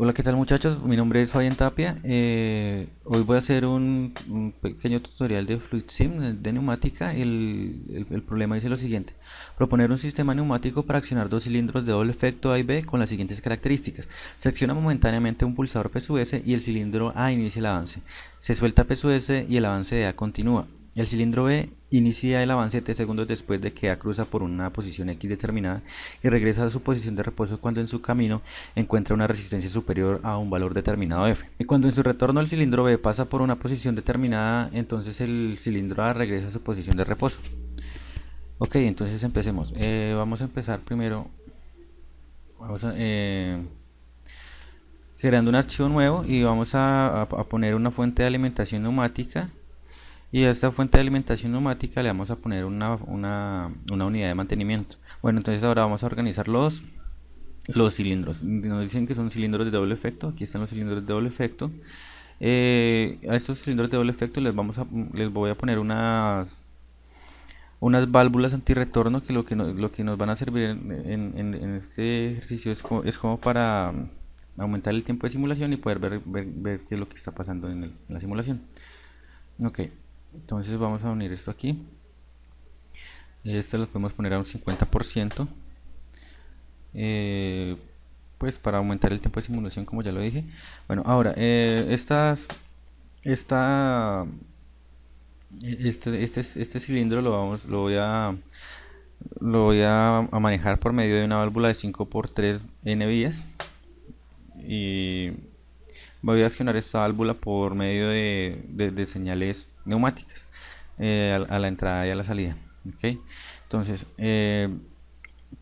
Hola, ¿qué tal muchachos? Mi nombre es Fabián Tapia. Hoy voy a hacer un pequeño tutorial de FluidSim de neumática. El problema dice lo siguiente: proponer un sistema neumático para accionar dos cilindros de doble efecto A y B con las siguientes características. Se acciona momentáneamente un pulsador P/S y el cilindro A inicia el avance. Se suelta P/S y el avance de A continúa. El cilindro B inicia el avance T segundos después de que A cruza por una posición X determinada y regresa a su posición de reposo cuando en su camino encuentra una resistencia superior a un valor determinado F. Y cuando en su retorno el cilindro B pasa por una posición determinada, entonces el cilindro A regresa a su posición de reposo. Ok, entonces empecemos. Vamos a empezar primero. Vamos a, creando un archivo nuevo y vamos a poner una fuente de alimentación neumática. Y a esta fuente de alimentación neumática le vamos a poner una unidad de mantenimiento. Bueno, entonces ahora vamos a organizar los cilindros. Nos dicen que son cilindros de doble efecto. Aquí están los cilindros de doble efecto. A estos cilindros de doble efecto les voy a poner unas válvulas antirretorno que lo que nos van a servir en este ejercicio es como para aumentar el tiempo de simulación y poder ver qué es lo que está pasando en la simulación. Ok, entonces vamos a unir esto aquí. Esto lo podemos poner a un 50%. eh, pues para aumentar el tiempo de simulación, como ya lo dije. Bueno, ahora esta, este cilindro lo voy a manejar por medio de una válvula de 5x3 N vías y voy a accionar esta válvula por medio de señales neumáticas a la entrada y a la salida. ¿Ok? Entonces,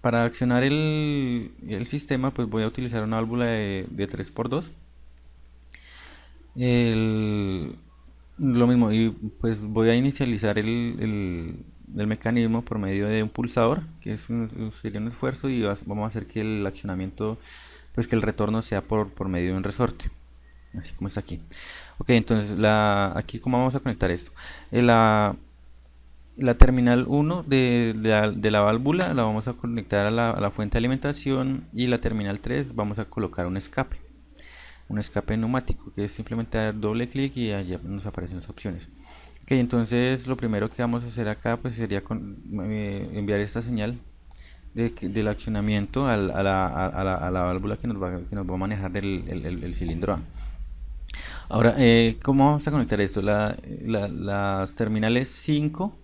para accionar el sistema, pues voy a utilizar una válvula de 3x2. El, lo mismo, y pues voy a inicializar el mecanismo por medio de un pulsador, que sería un esfuerzo, y vamos a hacer que el accionamiento, pues que el retorno sea por medio de un resorte, así como está aquí. Ok, entonces aquí cómo vamos a conectar esto. La terminal 1 de la válvula la vamos a conectar a la fuente de alimentación, y la terminal 3 vamos a colocar un escape neumático, que es simplemente dar doble clic y allá nos aparecen las opciones. Ok, entonces lo primero que vamos a hacer acá pues sería enviar esta señal del accionamiento a la válvula que nos va a manejar el cilindro A. Ahora, ¿cómo vamos a conectar esto? Las terminales 5,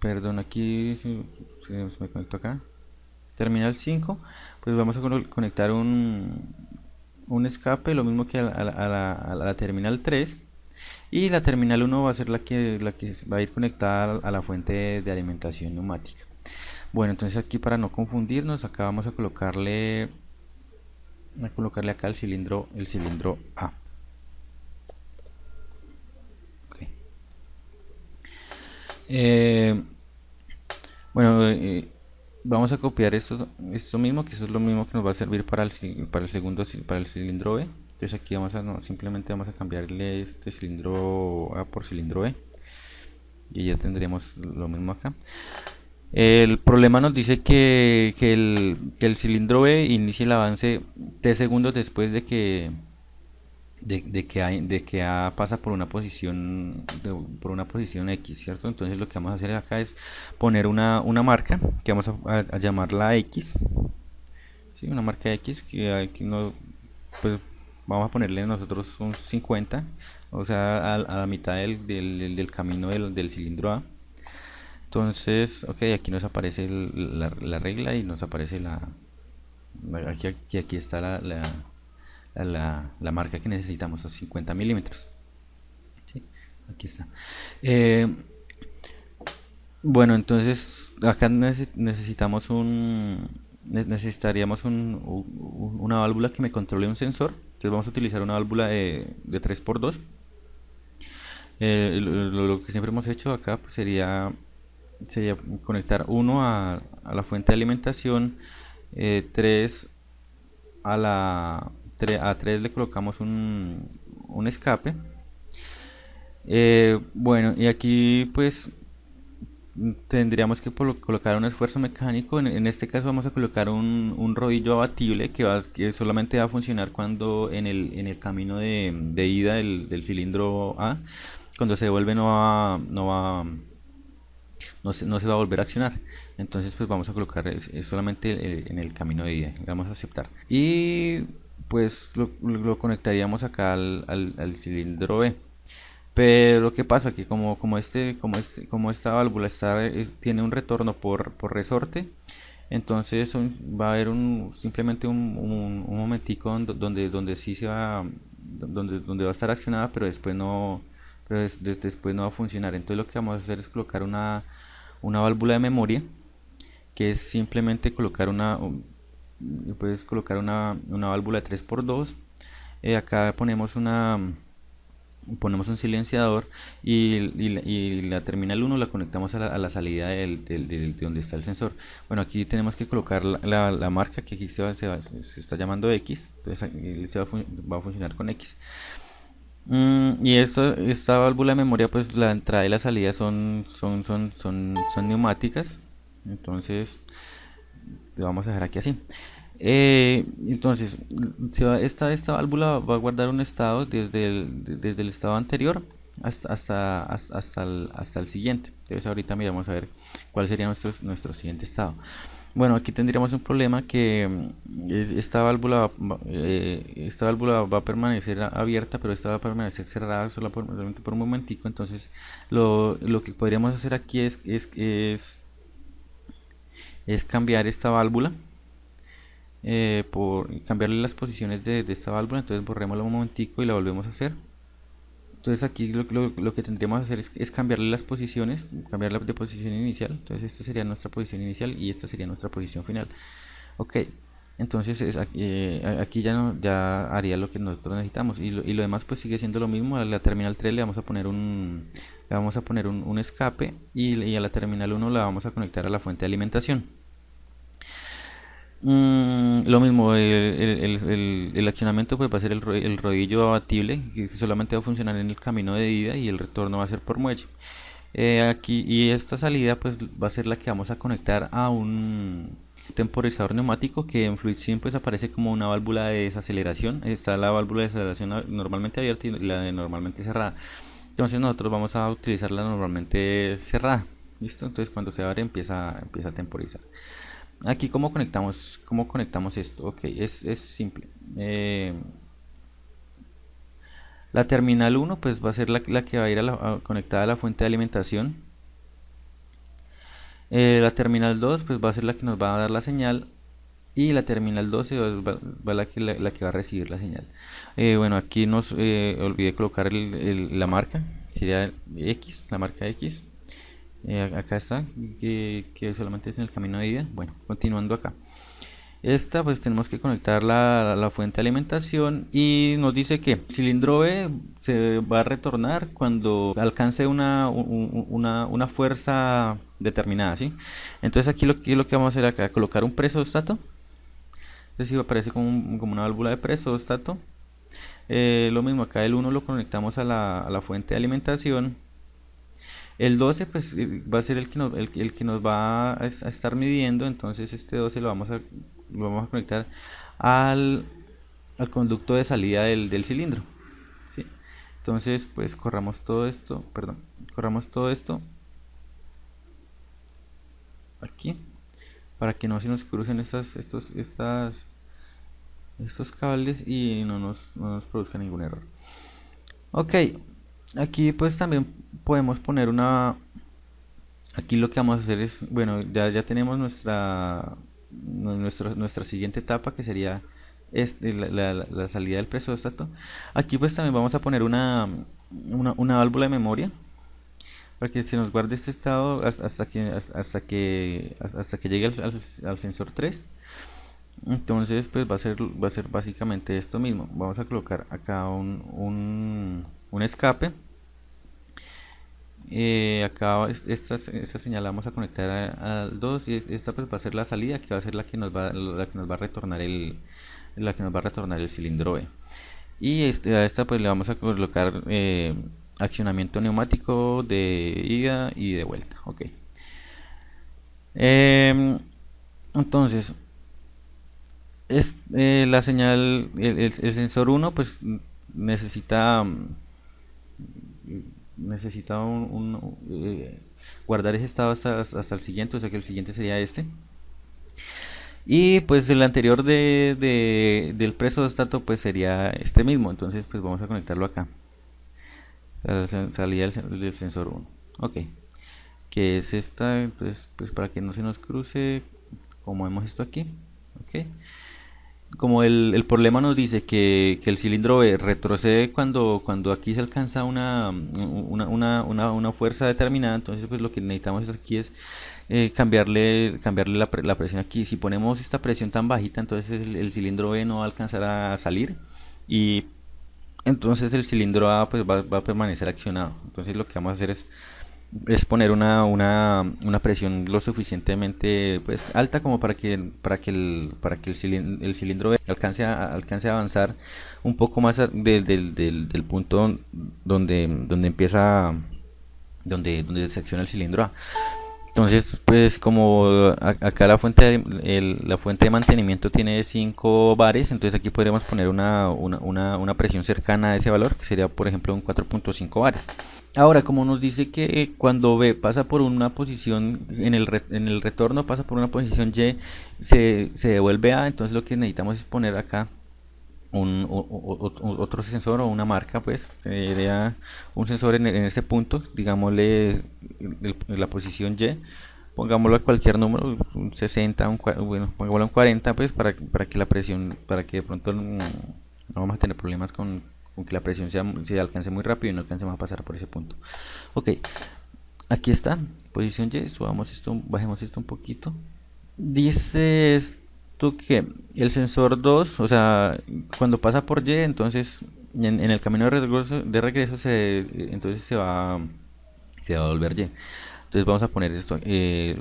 perdón, aquí se me conectó acá. Terminal 5, pues vamos a conectar un escape, lo mismo que a la terminal 3. Y la terminal 1 va a ser la que va a ir conectada a la fuente de alimentación neumática. Bueno, entonces aquí para no confundirnos, acá vamos a colocarle acá el cilindro A. Okay. Eh, bueno, vamos a copiar esto mismo, que eso es lo mismo que nos va a servir para el segundo, para el cilindro B. Entonces aquí simplemente vamos a cambiarle este cilindro A por cilindro B y ya tendríamos lo mismo acá. El problema nos dice que el cilindro B inicie el avance 3 segundos después de que A pasa por una posición por una posición X, ¿cierto? Entonces lo que vamos a hacer acá es poner una marca que vamos a llamarla X, ¿sí? Una marca X que aquí no, pues vamos a ponerle nosotros un 50, o sea, a la mitad del camino del cilindro A. Entonces, ok, aquí nos aparece la regla y nos aparece aquí está la marca que necesitamos, los 50 milímetros. ¿Sí? Aquí está. Eh, bueno, entonces acá necesitaríamos una válvula que me controle un sensor. Entonces vamos a utilizar una válvula de 3x2. Lo que siempre hemos hecho acá pues sería conectar uno a la fuente de alimentación, 3 a 3 le colocamos un escape. Bueno, y aquí pues tendríamos que colocar un esfuerzo mecánico. En este caso vamos a colocar un rodillo abatible que solamente va a funcionar cuando en el camino de ida del cilindro A, cuando se devuelve no se va a volver a accionar. Entonces pues vamos a colocar es solamente en el camino de ida. Le vamos a aceptar. Y pues lo conectaríamos acá al cilindro B. Pero ¿qué pasa? Que como esta válvula tiene un retorno por resorte, entonces va a haber simplemente un momentico donde sí donde va a estar accionada, pero después después no va a funcionar. Entonces lo que vamos a hacer es colocar una válvula de memoria, que es simplemente puedes colocar una válvula de 3x2. Acá ponemos un silenciador y la terminal 1 la conectamos a la salida de donde está el sensor. Bueno, aquí tenemos que colocar la marca, que aquí se está llamando X, entonces aquí va a funcionar con X. Y esta válvula de memoria, pues la entrada y la salida son neumáticas, entonces lo vamos a dejar aquí así. Entonces, esta válvula va a guardar un estado desde el estado anterior hasta el siguiente. Entonces, ahorita miramos a ver cuál sería nuestro siguiente estado. Bueno, aquí tendríamos un problema que esta válvula va a permanecer abierta, pero esta va a permanecer cerrada solamente por un momentico. Entonces, lo que podríamos hacer aquí es cambiar esta válvula, por cambiarle las posiciones de esta válvula. Entonces borrémosla un momentico y la volvemos a hacer. Entonces aquí lo que tendríamos que hacer es cambiarle las posiciones, cambiarla de posición inicial. Entonces esta sería nuestra posición inicial y esta sería nuestra posición final. Ok, entonces aquí ya haría lo que nosotros necesitamos, y lo demás pues sigue siendo lo mismo. A la terminal 3 le vamos a poner un escape, y a la terminal 1 la vamos a conectar a la fuente de alimentación. Lo mismo, el accionamiento pues va a ser el rodillo abatible, que solamente va a funcionar en el camino de ida, y el retorno va a ser por muelle. Y esta salida pues va a ser la que vamos a conectar a un temporizador neumático, que en FluidSim pues aparece como una válvula de desaceleración. Está la válvula de desaceleración normalmente abierta y la de normalmente cerrada. Entonces nosotros vamos a utilizar la normalmente cerrada. ¿Listo? Entonces cuando se abre empieza a temporizar. Aquí cómo conectamos esto. Ok, es simple. La terminal 1 pues va a ser la que va a ir conectada a la fuente de alimentación. La terminal 2 pues va a ser la que nos va a dar la señal, y la terminal 12 va la que va a recibir la señal. Bueno, aquí nos olvidé colocar la marca, sería X, la marca X. Acá está, que solamente es en el camino de ida. Bueno, continuando acá. Esta pues tenemos que conectar la fuente de alimentación, y nos dice que el cilindro B se va a retornar cuando alcance una fuerza determinada, ¿sí? Entonces aquí lo que vamos a hacer acá, colocar un presostato. Entonces aparece como una válvula de presostato. Lo mismo acá, el 1 lo conectamos a la fuente de alimentación. El 12 pues va a ser el que nos va a estar midiendo. Entonces este 12 lo vamos a conectar al conducto de salida del cilindro, ¿sí? Entonces pues corramos todo esto aquí, para que no se nos crucen estos cables y no nos produzca ningún error. Ok, aquí pues también podemos poner aquí lo que vamos a hacer es, bueno, ya tenemos nuestra siguiente etapa, que sería la salida del presóstato. Aquí pues también vamos a poner una válvula de memoria, para que se nos guarde este estado hasta que llegue al sensor 3. Entonces pues va a ser básicamente esto mismo. Vamos a colocar acá un escape. Acá esta señal la vamos a conectar al 2, y esta pues va a ser la salida, que va a ser la que nos va a retornar el cilindro B. Y a esta pues le vamos a colocar accionamiento neumático de ida y de vuelta. Ok. Em, entonces, la señal, el sensor uno pues necesita, necesita guardar ese estado hasta el siguiente, o sea que el siguiente sería este. Y pues el anterior del presostato pues sería este mismo, entonces pues vamos a conectarlo acá, la salida del sensor uno. Ok, que es esta, entonces pues para que no se nos cruce, como hemos visto aquí. Ok, como el problema nos dice que el cilindro B retrocede cuando aquí se alcanza una fuerza determinada, entonces pues lo que necesitamos aquí es cambiarle la presión aquí. Si ponemos esta presión tan bajita, entonces el cilindro B no va a alcanzar a salir y entonces el cilindro A pues va a permanecer accionado. Entonces lo que vamos a hacer es poner una presión lo suficientemente pues alta como para que el cilindro alcance a avanzar un poco más del punto donde empieza donde se acciona el cilindro A. Entonces, pues como acá la fuente de mantenimiento tiene 5 bares, entonces aquí podríamos poner una presión cercana a ese valor, que sería por ejemplo un 4.5 bares. Ahora, como nos dice que cuando B pasa por una posición, en el retorno pasa por una posición Y, se devuelve A, entonces lo que necesitamos es poner acá otro sensor o una marca, pues sería un sensor en ese punto, digámosle la posición Y, pongámoslo a cualquier número, un 60, bueno, pongámoslo en 40, pues para que la presión, para que de pronto no vamos a tener problemas con que la presión se alcance muy rápido y no alcancemos a pasar por ese punto. Ok, aquí está, posición Y, subamos esto, bajemos esto un poquito. Dice esto que el sensor 2, o sea, cuando pasa por Y, entonces en el camino de regreso entonces se va a volver Y. Entonces vamos a poner esto,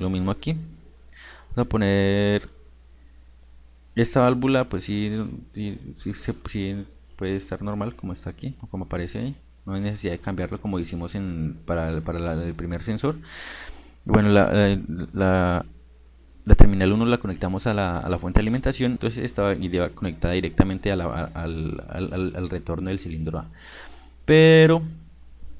lo mismo aquí. Vamos a poner esta válvula, pues sí, sí puede estar normal como está aquí, o como aparece ahí. No hay necesidad de cambiarlo como hicimos el primer sensor. Bueno, la terminal 1 la conectamos a la fuente de alimentación, entonces esta iría conectada directamente al retorno del cilindro A. Pero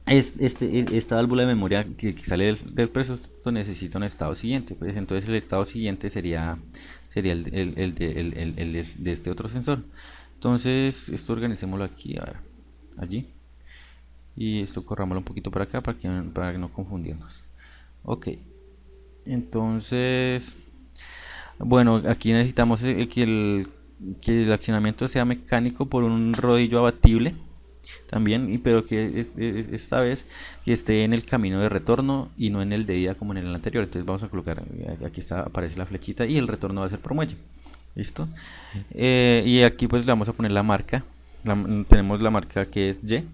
esta válvula de memoria que sale del presupuesto necesita un estado siguiente, pues entonces el estado siguiente sería el de este otro sensor. Entonces esto organicémoslo aquí, a ver, allí, y esto corrámoslo un poquito para acá para que no confundirnos. Ok, entonces bueno, aquí necesitamos que el accionamiento sea mecánico por un rodillo abatible también, pero que esta vez que esté en el camino de retorno y no en el de ida como en el anterior. Entonces vamos a colocar, aquí está, aparece la flechita y el retorno va a ser por muelle. ¿Listo? Y aquí pues le vamos a poner la marca. Tenemos la marca que es Y.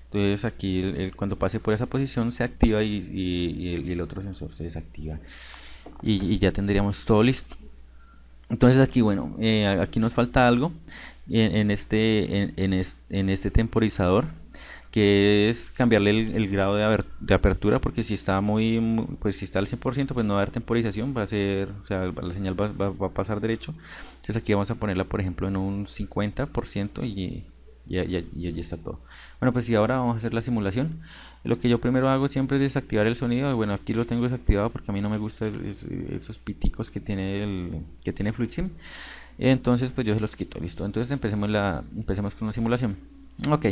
Entonces aquí cuando pase por esa posición se activa y el otro sensor se desactiva y ya tendríamos todo listo. Entonces aquí, bueno, aquí nos falta algo en este temporizador, que es cambiarle el grado de apertura, porque si está pues si está al 100%, pues no va a haber temporización, va a ser, o sea, la señal va a pasar derecho. Entonces aquí vamos a ponerla, por ejemplo, en un 50% y ya está todo. Bueno, pues y ahora vamos a hacer la simulación. Lo que yo primero hago siempre es desactivar el sonido. Bueno, aquí lo tengo desactivado porque a mí no me gusta esos piticos que tiene FluidSim. Entonces, pues yo se los quito, listo. Entonces empecemos con la simulación. Ok,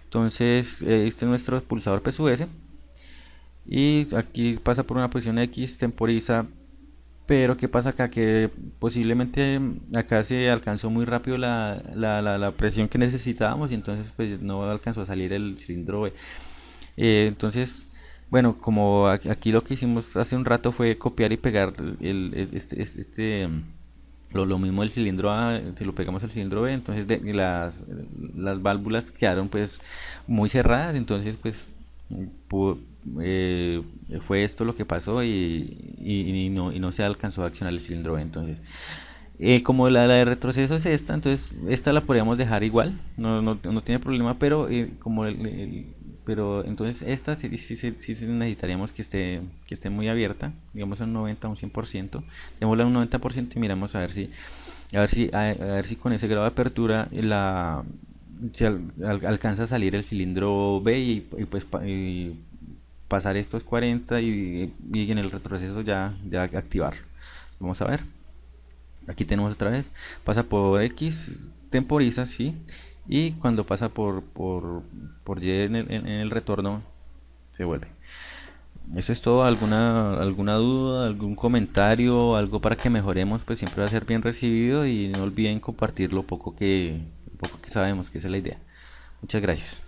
entonces este es nuestro pulsador PSUS y aquí pasa por una posición X, temporiza, pero ¿qué pasa acá? Que posiblemente acá se alcanzó muy rápido la presión que necesitábamos y entonces pues no alcanzó a salir el cilindro B. Entonces, bueno, como aquí lo que hicimos hace un rato fue copiar y pegar lo mismo del cilindro A, si lo pegamos al cilindro B, entonces las válvulas quedaron pues muy cerradas, entonces pues pu- eh, fue esto lo que pasó y no se alcanzó a accionar el cilindro B. Entonces como la de retroceso es esta, entonces esta la podríamos dejar igual, no tiene problema, pero como pero entonces esta sí necesitaríamos que esté muy abierta, digamos a un 90, un 100%. Démosla a un 90% y miramos a ver si con ese grado de apertura alcanza a salir el cilindro B y pasar estos 40 y en el retroceso ya activar. Vamos a ver. Aquí tenemos otra vez. Pasa por X, temporiza, sí. Y cuando pasa por Y en el retorno, se vuelve. Eso es todo. ¿Alguna duda, algún comentario, algo para que mejoremos? Pues siempre va a ser bien recibido y no olviden compartir lo poco que sabemos, que esa es la idea. Muchas gracias.